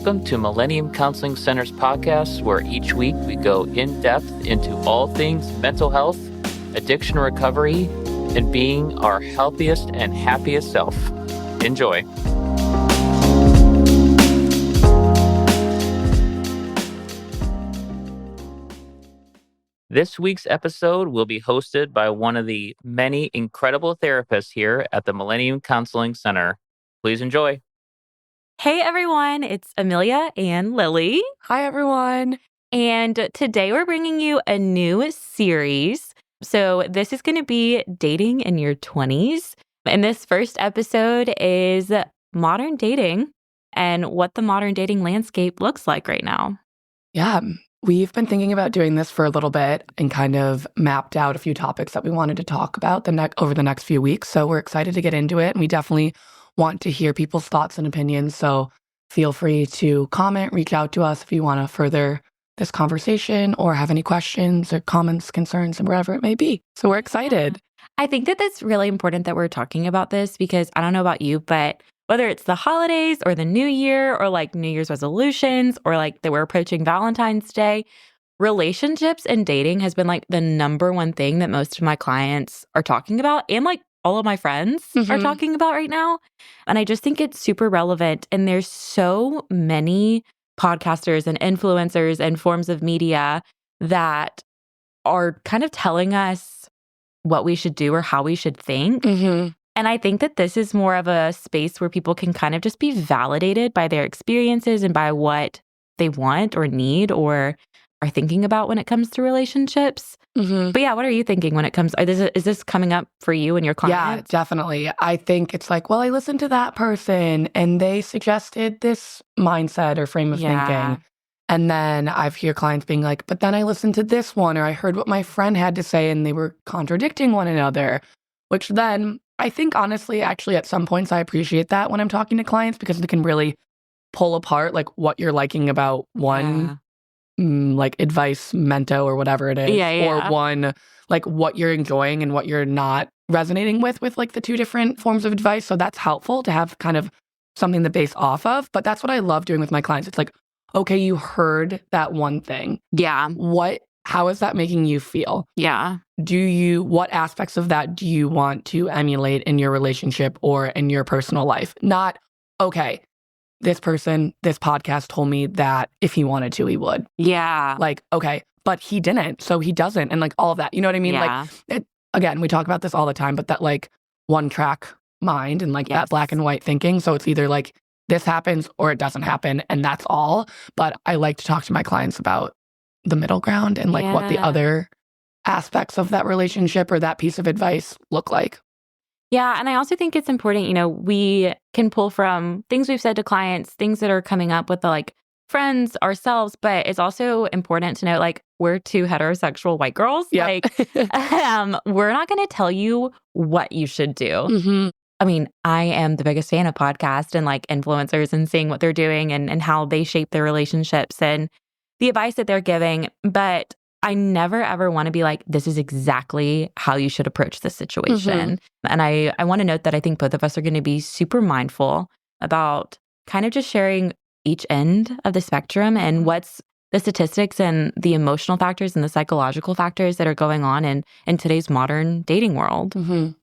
Welcome to Millennium Counseling Center's podcast, where each week we go in depth into all things mental health, addiction recovery, and being our healthiest and happiest self. Enjoy. This week's episode will be hosted by one of the many incredible therapists here at the Millennium Counseling Center. Please enjoy. Hey everyone, it's Amelia and Lily. Hi everyone. And today we're bringing you a new series. So this is going to be dating in your 20s. And this first episode is modern dating and what the modern dating landscape looks like right now. Yeah, we've been thinking about doing this for a little bit and kind of mapped out a few topics that we wanted to talk about over the next few weeks. So we're excited to get into it. And we definitely want to hear people's thoughts and opinions. So feel free to comment, reach out to us if you want to further this conversation or have any questions or comments, concerns, and wherever it may be. So we're excited. I think that that's really important that we're talking about this because I don't know about you, but whether it's the holidays or the new year or like New Year's resolutions or like that we're approaching Valentine's Day, relationships and dating has been like the number one thing that most of my clients are talking about and like all of my friends are talking about right now. And I just think it's super relevant. And there's so many podcasters and influencers and forms of media that are kind of telling us what we should do or how we should think. And I think that this is more of a space where people can kind of just be validated by their experiences and by what they want or need or are thinking about when it comes to relationships. But yeah, what are you thinking when it comes? Is this coming up for you and your clients? Yeah, definitely. I think it's like, well, I listened to that person and they suggested this mindset or frame of thinking. And then I've heard clients being like, but then I listened to this one or I heard what my friend had to say and they were contradicting one another, which then I think honestly, actually at some points I appreciate that when I'm talking to clients because it can really pull apart like what you're liking about one like advice mento or whatever it is or one like what you're enjoying and what you're not resonating with like the two different forms of advice. So that's helpful to have kind of something to base off of. But that's what I love doing with my clients. It's like, okay, you heard that one thing. How is that making you feel? What aspects of that do you want to emulate in your relationship or in your personal life? Not, okay, this person, this podcast told me that if he wanted to, he would. Like, okay, but he didn't, so he doesn't. And like all of that, you know what I mean? Like, again, we talk about this all the time, but that like one track mind and like that black and white thinking. So it's either like this happens or it doesn't happen. And that's all. But I like to talk to my clients about the middle ground and like what the other aspects of that relationship or that piece of advice look like. Yeah. And I also think it's important, we can pull from things we've said to clients, things that are coming up with the like friends, ourselves, but it's also important to know like we're two heterosexual white girls. Like we're not going to tell you what you should do. I mean, I am the biggest fan of podcasts and like influencers and seeing what they're doing and how they shape their relationships and the advice that they're giving. But I never, ever want to be like, this is exactly how you should approach this situation. And I want to note that I think both of us are going to be super mindful about kind of just sharing each end of the spectrum and what's the statistics and the emotional factors and the psychological factors that are going on in today's modern dating world.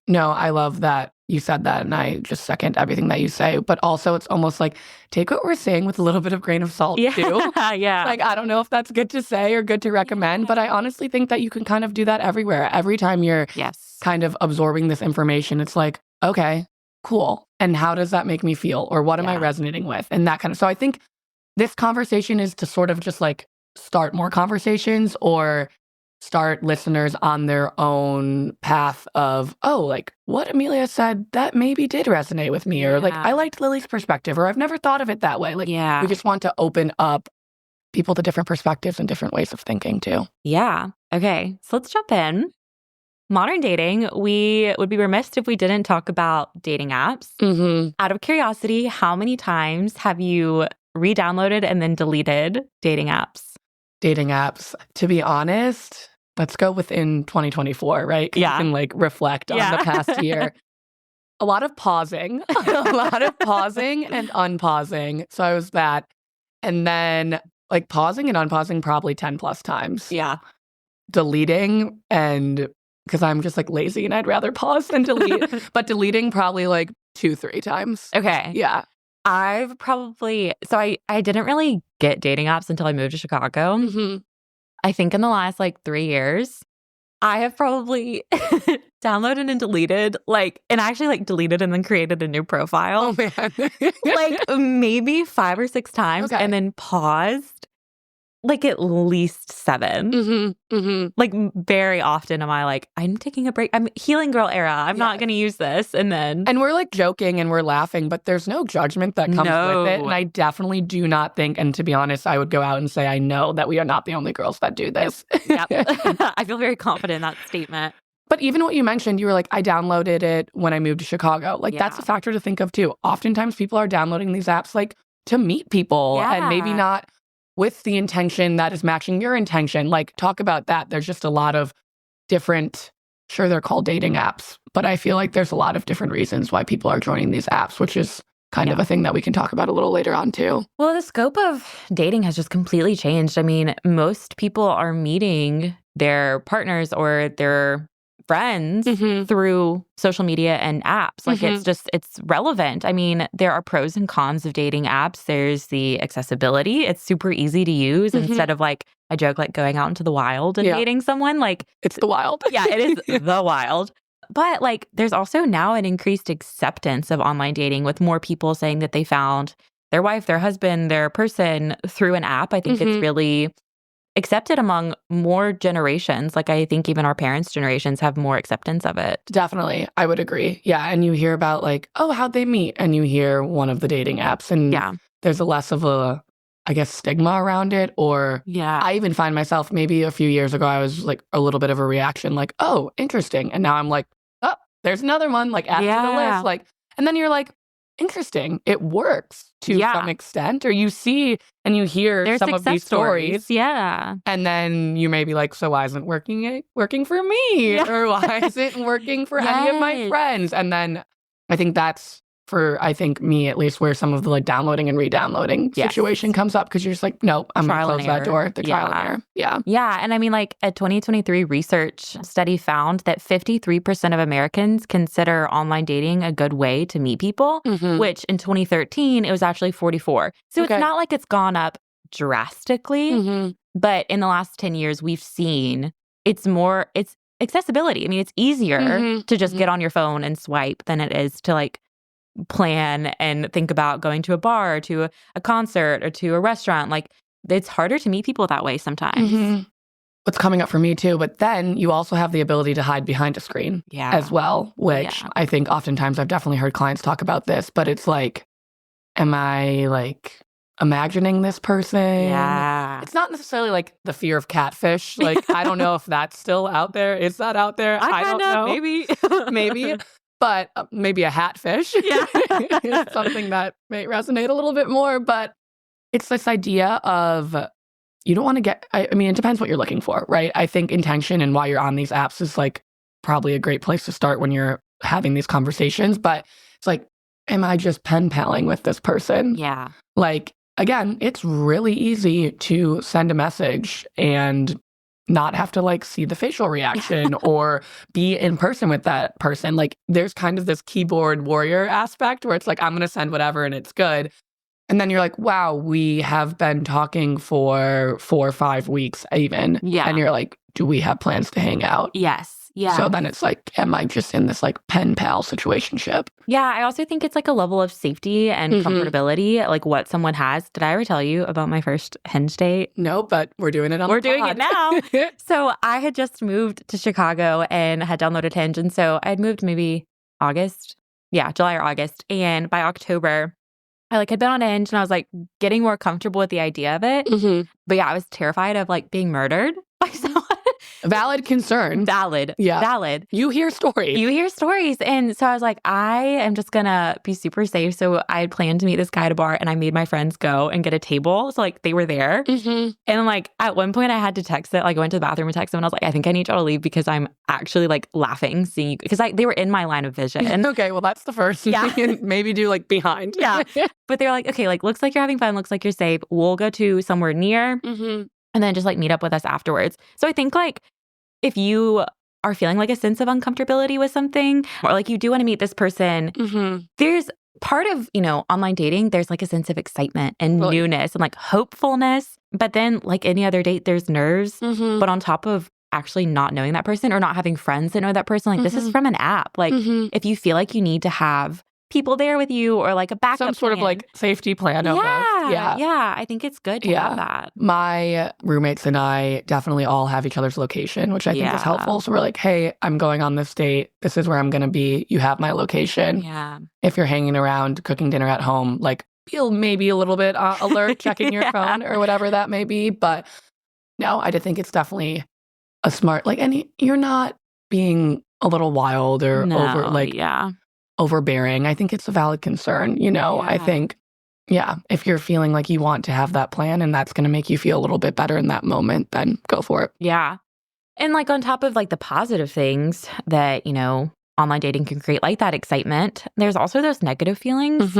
No, I love that you said that, and I just second everything that you say. But also, it's almost like take what we're saying with a little bit of grain of salt, too. Like, I don't know if that's good to say or good to recommend, but I honestly think that you can kind of do that everywhere. Every time you're kind of absorbing this information, it's like, okay, cool. And how does that make me feel? Or what am I resonating with? And that kind of. So I think this conversation is to sort of just like start more conversations or start listeners on their own path of, oh, like what Amelia said, that maybe did resonate with me. Or like, I liked Lily's perspective, or I've never thought of it that way. Like, we just want to open up people to different perspectives and different ways of thinking too. Okay, so let's jump in. Modern dating, we would be remiss if we didn't talk about dating apps. Out of curiosity, how many times have you re-downloaded and then deleted dating apps? Dating apps, to be honest, let's go within 2024, right? You can like reflect on the past year. A lot of pausing, and unpausing. So I was that. And then like pausing and unpausing probably 10 plus times. Yeah. Deleting and because I'm just like lazy and I'd rather pause than delete. But deleting probably like 2-3 times. Okay. Yeah. I've probably, so I didn't really get dating apps until I moved to Chicago. Mm-hmm. I think in the last like 3 years, I have probably downloaded and deleted and actually deleted and then created a new profile. Oh man. Like maybe 5 or 6 times and then paused at least 7. Mm-hmm. Mm-hmm. Like very often am I like, I'm taking a break. I'm healing girl era. I'm not going to use this. And we're like joking and we're laughing, but there's no judgment that comes with it. And I definitely do not think, and to be honest, I would go out and say, I know that we are not the only girls that do this. Yep. I feel very confident in that statement. But even what you mentioned, you were like, I downloaded it when I moved to Chicago. That's a factor to think of too. Oftentimes people are downloading these apps to meet people and maybe not with the intention that is matching your intention. Talk about that. There's just a lot of different, sure, they're called dating apps, but I feel like there's a lot of different reasons why people are joining these apps, which is kind of a thing that we can talk about a little later on too. Well, the scope of dating has just completely changed. I mean, most people are meeting their partners or their friends through social media and apps. It's relevant. I mean, there are pros and cons of dating apps. There's the accessibility. It's super easy to use instead of I joke going out into the wild and dating someone. It's the wild. Yeah, it is the wild. But there's also now an increased acceptance of online dating with more people saying that they found their wife, their husband, their person through an app. I think it's really accepted among more generations. I think even our parents' generations have more acceptance of it. Definitely. I would agree. Yeah. And you hear about how'd they meet? And you hear one of the dating apps and there's a less of a, I guess, stigma around it. Or I even find myself maybe a few years ago, I was a little bit of a reaction oh, interesting. And now I'm oh, there's another one add to the list. And then you're interesting. It works to some extent, or you see and you hear some of these stories. Yeah. And then you may be so why isn't it working for me? Yeah. Or why isn't it working for any of my friends? And then I think that's for, me at least, where some of the downloading and re-downloading situation comes up, because you're just nope, I'm going to close that door. The trial and error. Yeah. Yeah. And I mean, a 2023 research study found that 53% of Americans consider online dating a good way to meet people, which in 2013, it was actually 44. So it's not it's gone up drastically, but in the last 10 years, we've seen it's accessibility. I mean, it's easier to just get on your phone and swipe than it is to plan and think about going to a bar or to a concert or to a restaurant. It's harder to meet people that way sometimes. What's coming up for me too, but then you also have the ability to hide behind a screen as well, which I think oftentimes I've definitely heard clients talk about this, but it's am I imagining this person? Yeah. It's not necessarily the fear of catfish. I don't know if that's still out there. Is that out there? I don't know. Maybe. But maybe a hatfish is something that may resonate a little bit more. But it's this idea of you don't want to get, I mean, it depends what you're looking for, right? I think intention and why you're on these apps is probably a great place to start when you're having these conversations. But it's am I just pen paling with this person? Yeah. Again, it's really easy to send a message and not have to see the facial reaction or be in person with that person. There's kind of this keyboard warrior aspect where it's I'm going to send whatever and it's good. And then you're wow, we have been talking for 4 or 5 weeks even. Yeah. And you're do we have plans to hang out? Yes. Yeah. So then it's am I just in this pen pal situationship? Yeah. I also think it's a level of safety and comfortability, what someone has. Did I ever tell you about my first Hinge date? No, but we're doing it on We're doing it now. So I had just moved to Chicago and had downloaded Hinge. And so I had moved maybe August. Yeah, July or August. And by October, I had been on Hinge and I was getting more comfortable with the idea of it. But yeah, I was terrified of being murdered by someone. Valid concern. Valid. Yeah. Valid. You hear stories. You hear stories. And so I was like, I am just going to be super safe. So I had planned to meet this guy at a bar and I made my friends go and get a table. So like they were there. Mm-hmm. And like at one point I had to text it. Like I went to the bathroom and texted them and I was like, I think I need y'all to leave because I'm actually like laughing seeing you. Because they were in my line of vision. Okay, well, that's the first. Yeah. And maybe do like behind. Yeah. But they're like, okay, like looks like you're having fun. Looks like you're safe. We'll go to somewhere near and then just like meet up with us afterwards. So I think like if you are feeling like a sense of uncomfortability with something or like you do want to meet this person, there's part of, online dating, there's like a sense of excitement and newness and like hopefulness. But then like any other date, there's nerves. But on top of actually not knowing that person or not having friends that know that person, like this is from an app. Like if you feel like you need to have people there with you or like a backup some sort plan. of like safety plan. Yeah. I think it's good to have that. My roommates and I definitely all have each other's location, which I think is helpful. So we're like, hey, I'm going on this date. This is where I'm going to be. You have my location. Yeah. If you're hanging around, cooking dinner at home, like feel maybe a little bit alert, checking your phone or whatever that may be. But no, I think it's definitely a smart, like, and you're not being a little wild or overbearing. I think it's a valid concern. I think, if you're feeling like you want to have that plan and that's going to make you feel a little bit better in that moment, then go for it. Yeah. And like on top of like the positive things that, online dating can create, like that excitement, there's also those negative feelings.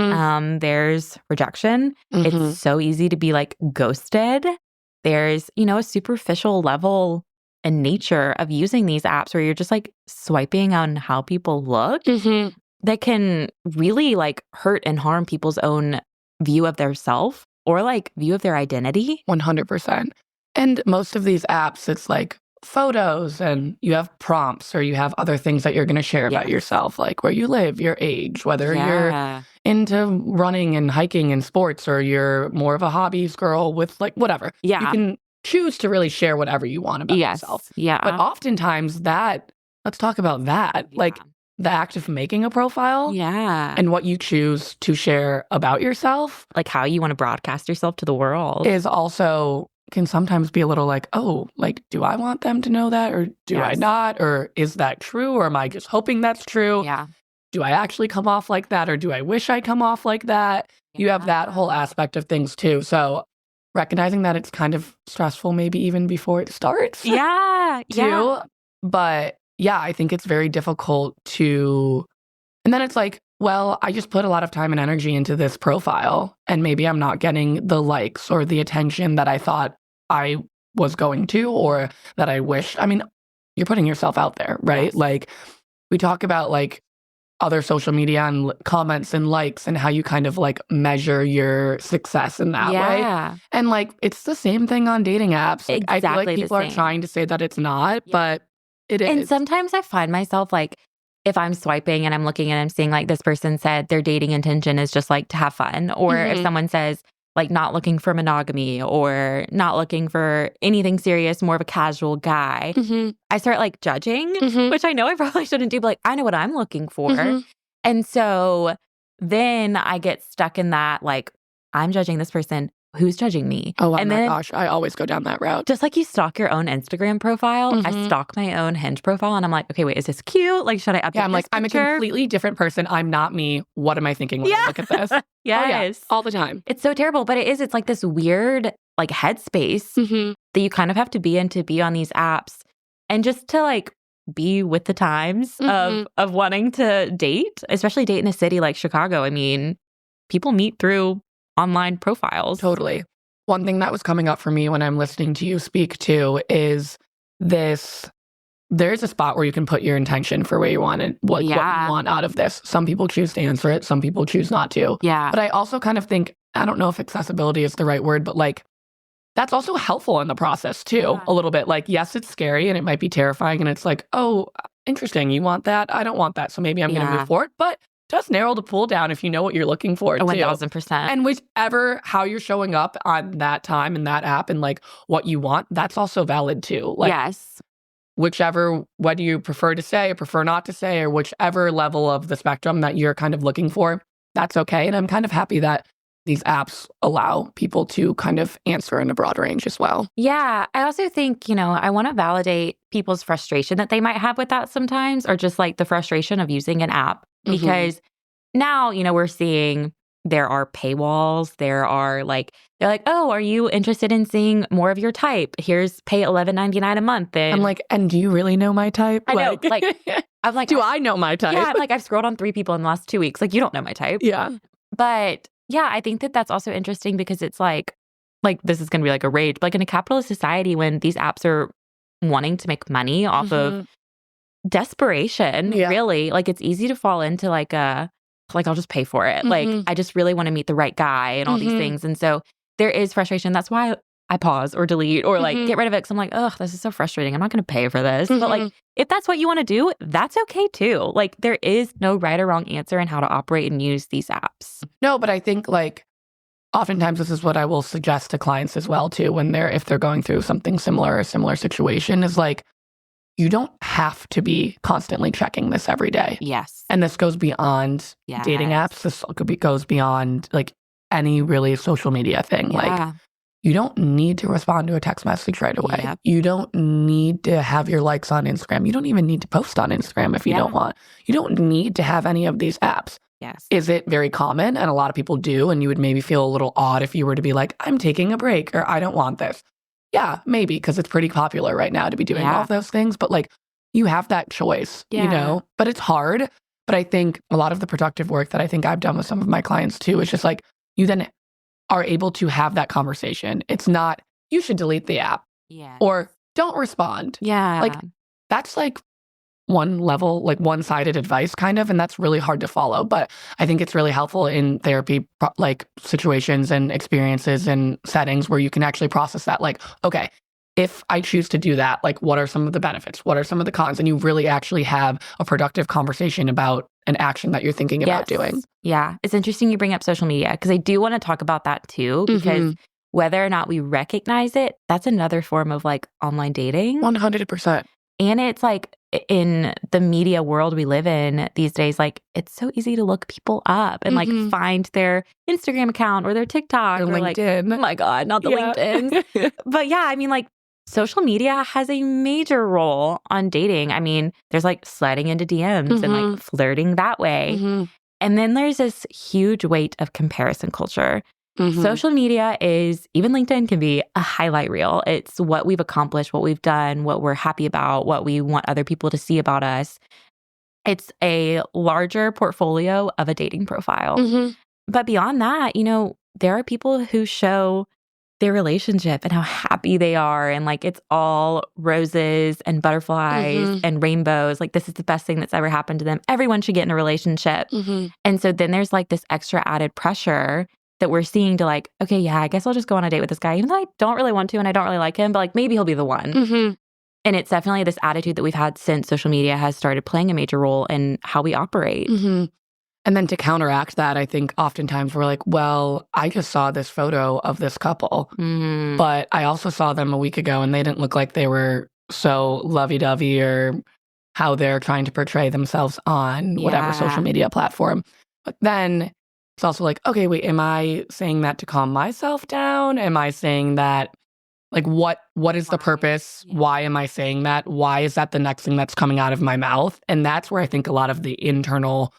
There's rejection. It's so easy to be like ghosted. There's, a superficial level and nature of using these apps where you're just like swiping on how people look. That can really like hurt and harm people's own view of their self or like view of their identity. 100%. And most of these apps, it's like photos and you have prompts or you have other things that you're going to share about yourself, like where you live, your age, whether you're into running and hiking and sports or you're more of a hobbies girl with like whatever. Yeah. You can choose to really share whatever you want about yourself. Yeah. But oftentimes let's talk about that. Like the act of making a profile and what you choose to share about yourself, like how you want to broadcast yourself to the world, is also can sometimes be a little like, oh, like, do I want them to know that or do I not? Or is that true? Or am I just hoping that's true? Yeah. Do I actually come off like that? Or do I wish I come off like that? You have that whole aspect of things too. So recognizing that it's kind of stressful, maybe even before it starts. Too. But I think it's very difficult to, and then it's like, well, I just put a lot of time and energy into this profile and maybe I'm not getting the likes or the attention that I thought I was going to or that I wish. I mean, you're putting yourself out there, right? Yes. Like we talk about like other social media and comments and likes and how you kind of like measure your success in that way. And like, it's the same thing on dating apps. Like, I feel like people are trying to say that it's not, but it is. And sometimes I find myself like, if I'm swiping and I'm looking and I'm seeing like this person said their dating intention is just like to have fun, or if someone says like not looking for monogamy or not looking for anything serious, more of a casual guy, I start like judging, which I know I probably shouldn't do, but like I know what I'm looking for. And so then I get stuck in that like, I'm judging this person. Who's judging me? Oh and my gosh, I always go down that route. Just like you stalk your own Instagram profile, I stalk my own Hinge profile and I'm like, okay, wait, is this cute? Like, should I update I'm like, this I'm a completely different person. I'm not me. What am I thinking when I look at this? Yes. All the time. It's so terrible, but it's like this weird like headspace that you kind of have to be in to be on these apps and just to like be with the times of wanting to date, especially date in a city like Chicago. I mean, people meet through online profiles. Totally. One thing that was coming up for me when I'm listening to you speak too is there's a spot where you can put your intention for where you want it, what you want out of this. Some people choose to answer it. Some people choose not to. Yeah. But I also kind of think, I don't know if accessibility is the right word, but like, that's also helpful in the process too, a little bit. Like, yes, it's scary and it might be terrifying. And it's like, oh, interesting. You want that? I don't want that. So maybe I'm going to move forward. But does narrow the pool down if you know what you're looking for, too. 1,000%. And how you're showing up on that time in that app and like what you want, that's also valid too. Like, yes. Whether you prefer to say or prefer not to say, or whichever level of the spectrum that you're kind of looking for, that's okay. And I'm kind of happy that these apps allow people to kind of answer in a broad range as well. Yeah. I also think, I want to validate people's frustration that they might have with that sometimes, or just like the frustration of using an app. Because now, we're seeing there are paywalls. They're like, oh, are you interested in seeing more of your type? Here's pay $11.99 a month. And I'm like, and do you really know my type? I know. I'm like, do I know my type? Yeah. I've scrolled on 3 people in the last 2 weeks. You don't know my type. Yeah. But yeah, I think that that's also interesting because it's like this is going to be like a rage. But in a capitalist society, when these apps are wanting to make money off of desperation, really, it's easy to fall into I'll just pay for it. I just really want to meet the right guy and all these things. And so there is frustration. That's why I pause or delete or get rid of it because I'm like, ugh, this is so frustrating. I'm not going to pay for this. But if that's what you want to do, that's okay too. There is no right or wrong answer in how to operate and use these apps. No, but I think oftentimes this is what I will suggest to clients as well too if they're going through something similar or a similar situation is you don't have to be constantly checking this every day. Yes. And this goes beyond dating apps. This goes beyond any really social media thing. Yeah. You don't need to respond to a text message right away. Yep. You don't need to have your likes on Instagram. You don't even need to post on Instagram if you don't want. You don't need to have any of these apps. Yes. Is it very common? And a lot of people do. And you would maybe feel a little odd if you were to be like, I'm taking a break or I don't want this. Yeah, maybe because it's pretty popular right now to be doing all of those things. But you have that choice, but it's hard. But I think a lot of the productive work that I think I've done with some of my clients too is just you then are able to have that conversation. It's not, you should delete the app or don't respond. Yeah. That's one level, one-sided advice kind of, and that's really hard to follow. But I think it's really helpful in therapy, situations and experiences and settings where you can actually process that. Okay, if I choose to do that, what are some of the benefits? What are some of the cons? And you really actually have a productive conversation about an action that you're thinking about doing. Yeah. It's interesting you bring up social media because I do want to talk about that too, because whether or not we recognize it, that's another form of online dating. 100%. And it's in the media world we live in these days, it's so easy to look people up and find their Instagram account or their TikTok or LinkedIn. Oh my God, not the LinkedIn. But yeah, social media has a major role on dating. There's sliding into DMs and flirting that way. And then there's this huge weight of comparison culture. Social media even LinkedIn can be a highlight reel. It's what we've accomplished, what we've done, what we're happy about, what we want other people to see about us. It's a larger portfolio of a dating profile. But beyond that, there are people who show their relationship and how happy they are. And it's all roses and butterflies and rainbows. This is the best thing that's ever happened to them. Everyone should get in a relationship. And so then there's this extra added pressure that we're seeing to okay, yeah, I guess I'll just go on a date with this guy, even though I don't really want to and I don't really like him, but maybe he'll be the one. And it's definitely this attitude that we've had since social media has started playing a major role in how we operate. And then to counteract that, I think oftentimes we're well, I just saw this photo of this couple, but I also saw them a week ago and they didn't look like they were so lovey-dovey or how they're trying to portray themselves on whatever social media platform. But then it's also okay, wait, am I saying that to calm myself down? Am I saying that, what is the purpose? Why am I saying that? Why is that the next thing that's coming out of my mouth? And that's where I think a lot of the internal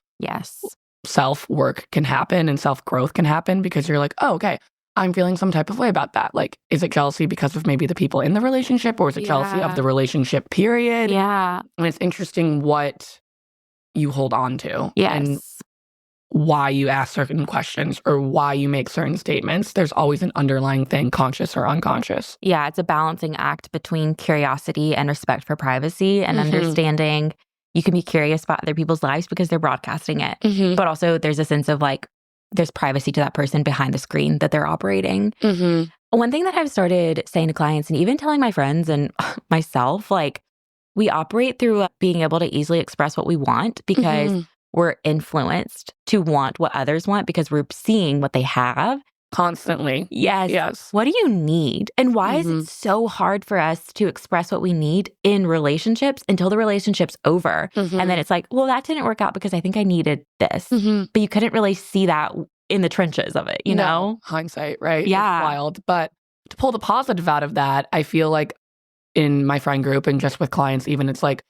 self-work can happen and self-growth can happen because you're oh, okay, I'm feeling some type of way about that. Is it jealousy because of maybe the people in the relationship or is it jealousy of the relationship period? Yeah. And it's interesting what you hold on to. Yes. And why you ask certain questions or why you make certain statements. There's always an underlying thing, conscious or unconscious. Yeah, it's a balancing act between curiosity and respect for privacy and understanding you can be curious about other people's lives because they're broadcasting it. But also there's a sense of there's privacy to that person behind the screen that they're operating. One thing that I've started saying to clients and even telling my friends and myself, we operate through being able to easily express what we want because we're influenced to want what others want because we're seeing what they have. Constantly. Yes. What do you need? And why is it so hard for us to express what we need in relationships until the relationship's over? And then it's well, that didn't work out because I think I needed this. But you couldn't really see that in the trenches of it, you know? Hindsight, right? Yeah. It's wild. But to pull the positive out of that, I feel like in my friend group and just with clients even, it's like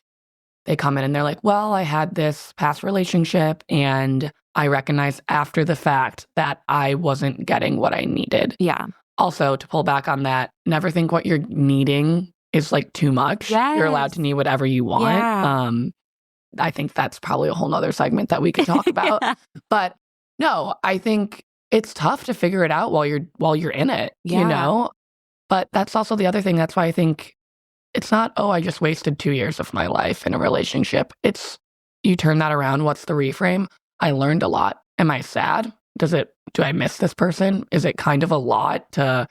they come in and they're like, well, I had this past relationship and I recognized after the fact that I wasn't getting what I needed. Yeah. Also, to pull back on that, never think what you're needing is like too much. Yes. You're allowed to need whatever you want. Yeah. I think that's probably a whole nother segment that we could talk about. Yeah. But no, I think it's tough to figure it out while you're in it, you know? But that's also the other thing. That's why I think it's not, oh, I just wasted 2 years of my life in a relationship. It's you turn that around. What's the reframe? I learned a lot. Am I sad? Do I miss this person? Is it kind of a lot to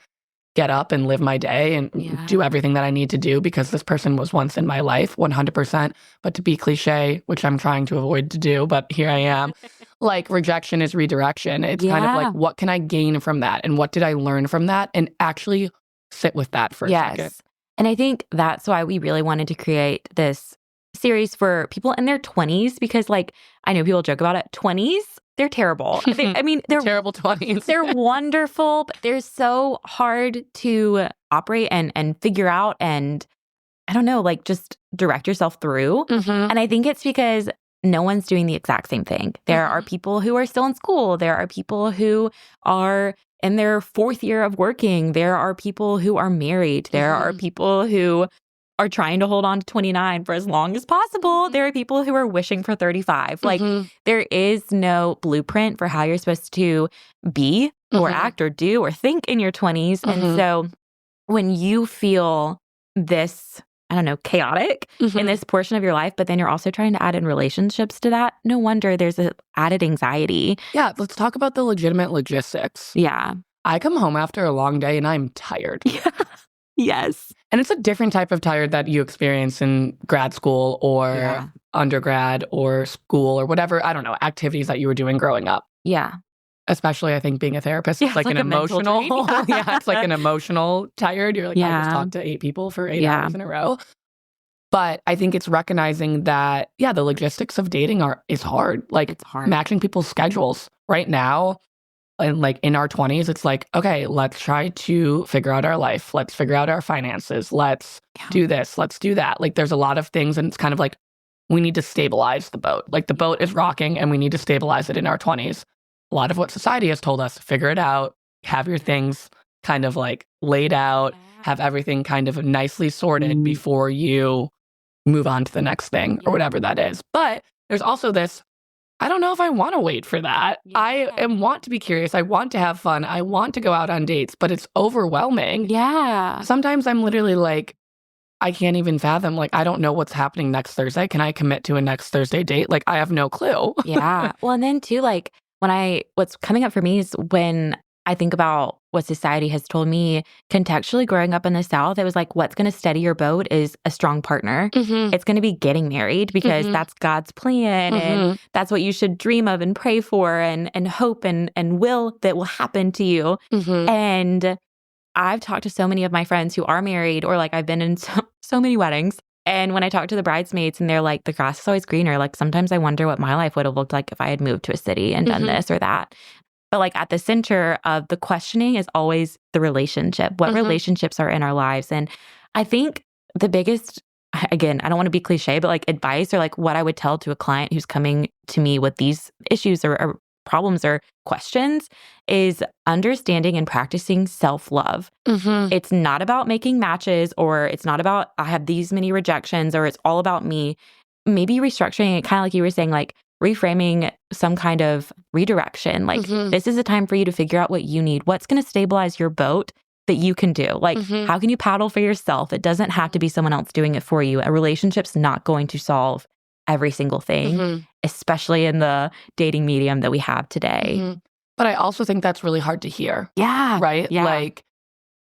get up and live my day and do everything that I need to do because this person was once in my life, 100%. But to be cliche, which I'm trying to avoid to do, but here I am, like rejection is redirection. It's kind of like, what can I gain from that? And what did I learn from that? And actually sit with that for a second. And I think that's why we really wanted to create this series for people in their 20s because, like, I know people joke about it. 20s, they're terrible. I mean, they're terrible 20s. They're wonderful, but they're so hard to operate and figure out and, I don't know, like just direct yourself through. And I think it's because no one's doing the exact same thing. There are people who are still in school. There are people who are in their 4th year of working. There are people who are married. There are people who are trying to hold on to 29 for as long as possible. There are people who are wishing for 35. Like, there is no blueprint for how you're supposed to be or act or do or think in your 20s. And so when you feel this, I don't know, chaotic in this portion of your life, but then you're also trying to add in relationships to that, no wonder there's an added anxiety. Yeah, let's talk about the legitimate logistics. Yeah. I come home after a long day and I'm tired. Yes. And it's a different type of tired that you experience in grad school or undergrad or school or whatever, I don't know, activities that you were doing growing up. Yeah. Especially, I think, being a therapist, it's like an a emotional, it's like an emotional tired. You're like, I just talked to 8 people for 8 hours in a row. But I think it's recognizing that, the logistics of dating is hard. Like, it's hard. Matching people's schedules right now. And like in our 20s, it's like, okay, let's try to figure out our life. Let's figure out our finances. Let's do this. Let's do that. Like, there's a lot of things. And it's kind of like, we need to stabilize the boat. Like, the boat is rocking and we need to stabilize it in our 20s. A lot of what society has told us, figure it out, have your things kind of like laid out, have everything kind of nicely sorted before you move on to the next thing or whatever that is. But there's also this, I don't know if I want to wait for that. I want to be curious. I want to have fun. I want to go out on dates, but it's overwhelming. Yeah. Sometimes I'm literally like, I can't even fathom. Like, I don't know what's happening next Thursday. Can I commit to a next Thursday date? Like, I have no clue. Yeah. Well, and then too, like, what's coming up for me is when I think about what society has told me contextually growing up in the South, it was like, what's going to steady your boat is a strong partner. It's going to be getting married because that's God's plan and that's what you should dream of and pray for and hope and will that will happen to you. And I've talked to so many of my friends who are married or like I've been in so many weddings. And when I talk to the bridesmaids and they're like, the grass is always greener, like sometimes I wonder what my life would have looked like if I had moved to a city and done this or that. But like at the center of the questioning is always the relationship. What relationships are in our lives? And I think the biggest, again, I don't want to be cliche, but like advice or like what I would tell to a client who's coming to me with these issues or problems or questions is understanding and practicing self-love. It's not about making matches or it's not about I have these many rejections or it's all about me. Maybe restructuring it, kind of like you were saying, like reframing some kind of redirection. Like this is a time for you to figure out what you need. What's going to stabilize your boat that you can do? Like how can you paddle for yourself? It doesn't have to be someone else doing it for you. A relationship's not going to solve every single thing, especially in the dating medium that we have today. But I also think that's really hard to hear. Yeah. Right? Yeah. Like,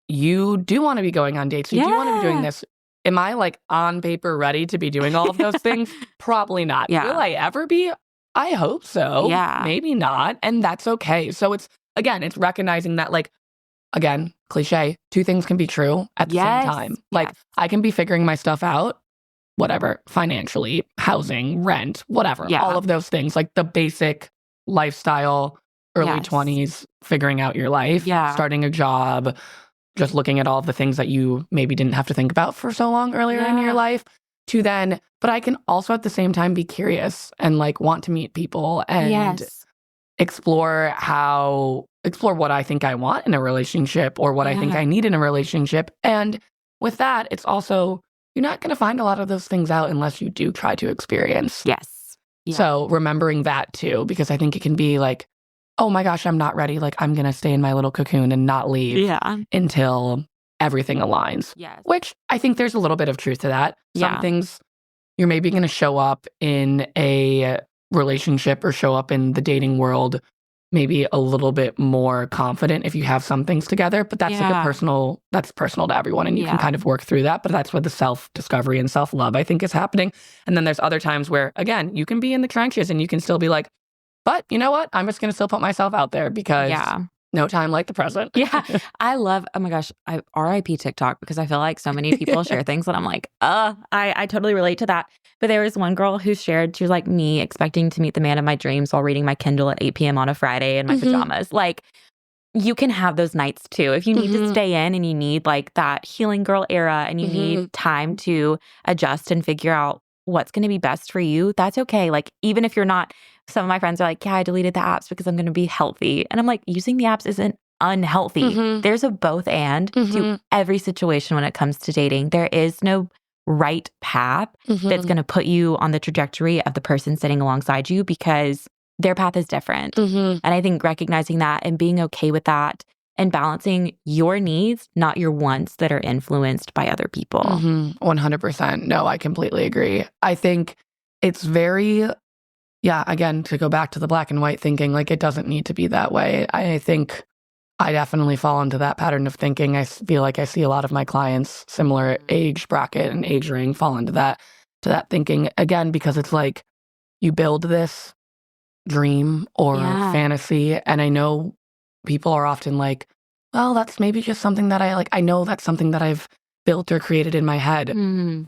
you do want to be going on dates. You do want to be doing this. Am I like on paper ready to be doing all of those things? Probably not. Yeah. Will I ever be? I hope so. Yeah. Maybe not. And that's okay. So it's recognizing that, like, again, cliche, 2 things can be true at the same time. Like, I can be figuring my stuff out, whatever, financially, housing, rent, whatever, all of those things, like the basic lifestyle early 20s, figuring out your life, starting a job, just looking at all of the things that you maybe didn't have to think about for so long earlier in your life, to then, but I can also at the same time be curious and like want to meet people and explore what I think I want in a relationship or what I think I need in a relationship. And with that, it's also, you're not going to find a lot of those things out unless you do try to experience. Yes. Yeah. So remembering that too, because I think it can be like, oh my gosh, I'm not ready. Like I'm going to stay in my little cocoon and not leave until everything aligns. Yes. Which I think there's a little bit of truth to that. Some things you're maybe going to show up in a relationship or show up in the dating world maybe a little bit more confident if you have some things together, but that's like that's personal to everyone and you can kind of work through that. But that's where the self-discovery and self-love, I think, is happening. And then there's other times where, again, you can be in the trenches and you can still be like, but you know what? I'm just going to still put myself out there because no time like the present. I love, oh my gosh, I RIP TikTok because I feel like so many people share things that I'm like, I totally relate to that. But there was one girl who shared, she was like, me expecting to meet the man of my dreams while reading my Kindle at 8 p.m. on a Friday in my pajamas. Like, you can have those nights too. If you need to stay in and you need like that healing girl era and you need time to adjust and figure out what's going to be best for you, that's okay. Like, even if you're not, some of my friends are like, yeah, I deleted the apps because I'm going to be healthy. And I'm like, using the apps isn't unhealthy. There's a both and to every situation when it comes to dating. There is no right path that's going to put you on the trajectory of the person sitting alongside you because their path is different. And I think recognizing that and being okay with that and balancing your needs, not your wants that are influenced by other people. 100%. No, I completely agree. I think it's very, again, to go back to the black and white thinking, like it doesn't need to be that way. I think I definitely fall into that pattern of thinking. I feel like I see a lot of my clients, similar age bracket and age ring, fall into that thinking again, because it's like you build this dream or fantasy. And I know people are often like, well, that's maybe just something that I like. I know that's something that I've built or created in my head,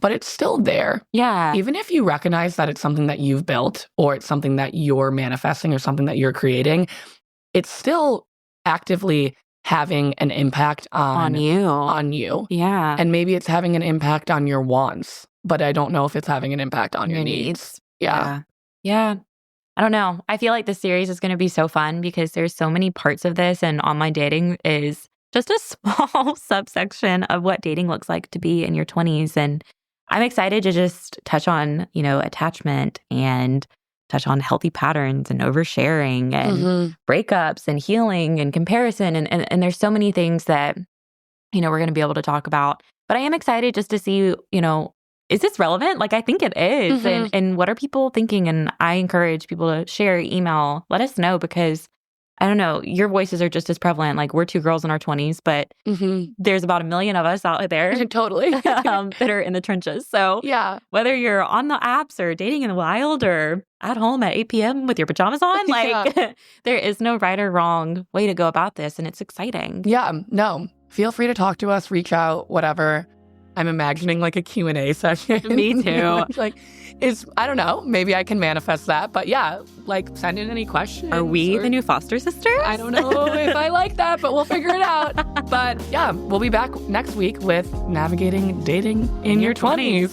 but it's still there. Yeah. Even if you recognize that it's something that you've built or it's something that you're manifesting or something that you're creating, it's still actively having an impact on you. Yeah. And maybe it's having an impact on your wants, but I don't know if it's having an impact on your needs. Yeah. I don't know. I feel like this series is going to be so fun because there's so many parts of this, and online dating is just a small subsection of what dating looks like to be in your 20s. And I'm excited to just touch on, attachment and touch on healthy patterns and oversharing and breakups and healing and comparison. And there's so many things that, we're going to be able to talk about. But I am excited just to see, is this relevant? Like, I think it is. And what are people thinking? And I encourage people to share, email, let us know, because I don't know, your voices are just as prevalent. Like, we're two girls in our 20s, but there's about 1 million of us out there totally that are in the trenches. So whether you're on the apps or dating in the wild or at home at 8 p.m. with your pajamas on, like there is no right or wrong way to go about this. And it's exciting. Yeah, no, feel free to talk to us, reach out, whatever. I'm imagining like a Q&A session. Me too. I don't know, maybe I can manifest that. But yeah, like send in any questions. Are we the new foster sisters? I don't know if I like that, but we'll figure it out. But yeah, we'll be back next week with navigating dating in your 20s.